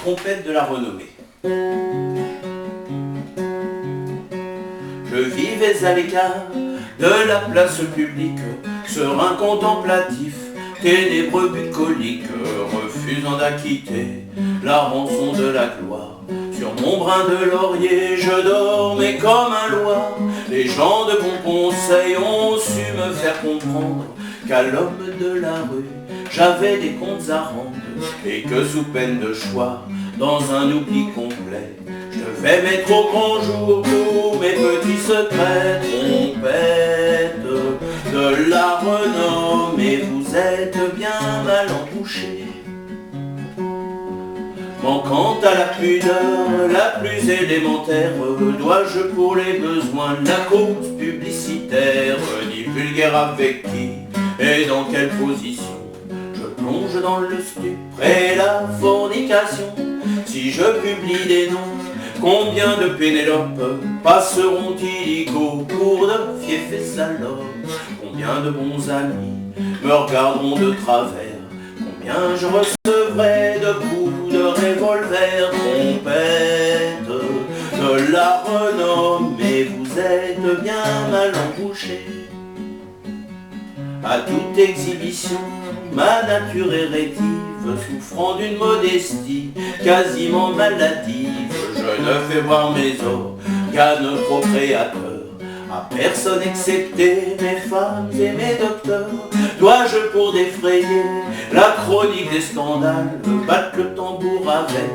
trompette de la renommée. Je vivais à l'écart de la place publique, serein contemplatif, ténébreux bucolique, refusant d'acquitter la rançon de la gloire. Sur mon brin de laurier, je dormais comme un loir. Les gens de bon conseil ont su me faire comprendre qu'à l'homme de la rue, j'avais des comptes à rendre, et que sous peine de choix, dans un oubli complet, je devais mettre au grand jour tous mes petits secrets. Trompette de la renommée, vous êtes bien mal embouchée. Manquant à la pudeur la plus élémentaire, dois-je pour les besoins de la cause publicitaire divulguer avec qui et dans quelle position je plonge dans le stupre et la fornication? Si je publie des noms, combien de Pénélope passeront-ils illico pour de fiefs et salopes? Combien de bons amis me regarderont de travers? Combien je recevrai de coups de revolver? Trompette de la renommée, vous êtes bien mal embouchée. À toute exhibition, ma nature est rétive, souffrant d'une modestie quasiment maladive, je ne fais voir mes organes procréateurs à personne excepté mes femmes et mes docteurs. Dois-je pour défrayer la chronique des scandales battre le tambour avec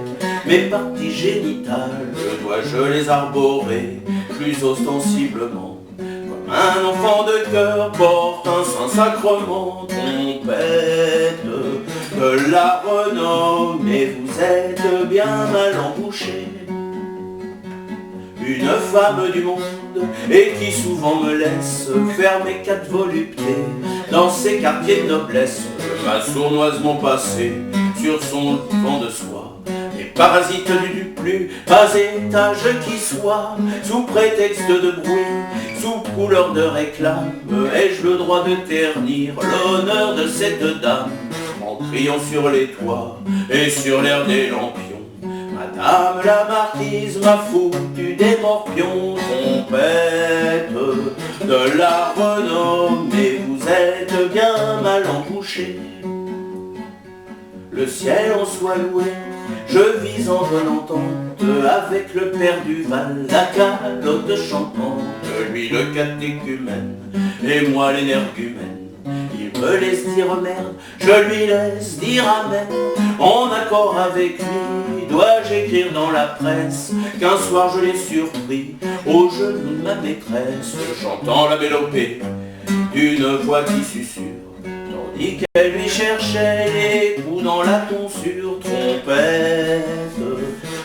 mes parties génitales? Dois-je les arborer plus ostensiblement comme un enfant de cœur porte un saint sacrement? Trompette de la renommée, vous êtes bien mal embouchée. Une femme du monde, et qui souvent me laisse faire mes 4 voluptés dans ces quartiers de noblesse, m'a sournoisement passé sur son vent de soie. Les parasites du plus bas étage qui soit, sous prétexte de bruit, sous couleur de réclame, ai-je le droit de ternir l'honneur de cette dame en criant sur les toits et sur l'air des lampions? Madame la marquise m'a foutu des morpions. Trompette de la renommée, vous êtes bien mal embouchée. Le ciel en soit loué, je vis en bonne entente avec le père Duval, la calotte chantante, lui le catéchumène et moi l'énergumène. Il me laisse dire merde, je lui laisse dire amen. En accord avec lui, dois-je écrire dans la presse qu'un soir je l'ai surpris au genou de ma maîtresse, chantant la mélopée d'une voix qui susurre, tandis qu'elle lui cherchait les coups dans la tonsure. Trompette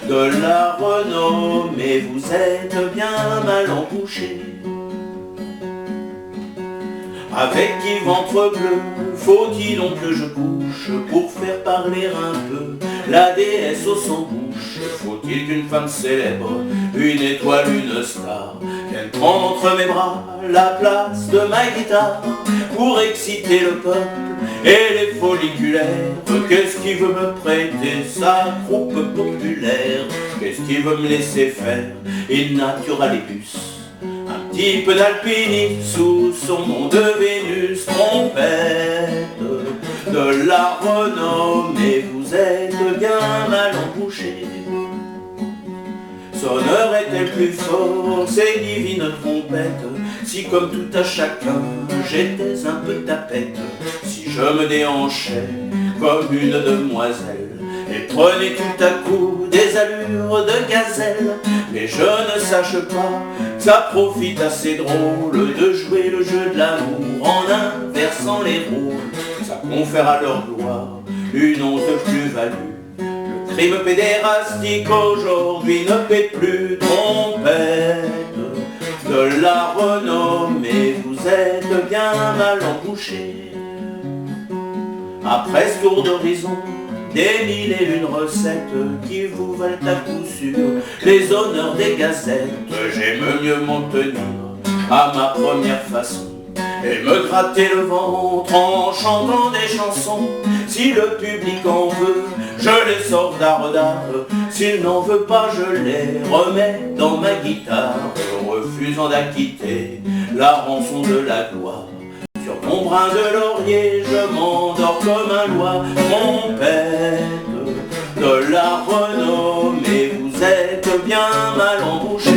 de la renommée, vous êtes bien mal embouchée. Avec qui ventre bleu, faut-il donc que je couche pour faire parler un peu la déesse au sans-bouche? Faut-il qu'une femme célèbre, une étoile, une star, vienne prendre entre mes bras la place de ma guitare pour exciter le peuple et les folliculaires? Qu'est-ce qui veut me prêter sa croupe populaire? Qu'est-ce qui veut me laisser faire in naturalibus? Un petit peu d'alpinisme sous son nom de Vénus. Trompette de la renommée, vous êtes bien mal embouchée. Sonnerait-elle plus fort ces divines trompettes si comme tout à chacun j'étais un peu tapette? Si je me déhanchais comme une demoiselle et prenais tout à coup des allures de gazelle, mais je ne sache pas, ça profite assez drôle de jouer le jeu de l'amour en inversant les rôles. Ça confère à leur gloire une once de plus-value. Le crime pédérastique aujourd'hui ne paie plus. Trompette de la renommée, vous êtes bien mal embouchée. Après ce tour d'horizon, des 1000 et une recettes qui vous valent à coup sûr les honneurs des gazettes, j'aime mieux m'en tenir à ma première façon et me gratter le ventre en chantant des chansons Si le public en veut, je les sors d'art. S'il n'en veut pas, je les remets dans ma guitare, refusant d'acquitter la rançon de la gloire. Sur mon brin de laurier, je m'endors comme un loi. Trompette de la renommée, vous êtes bien mal embouché.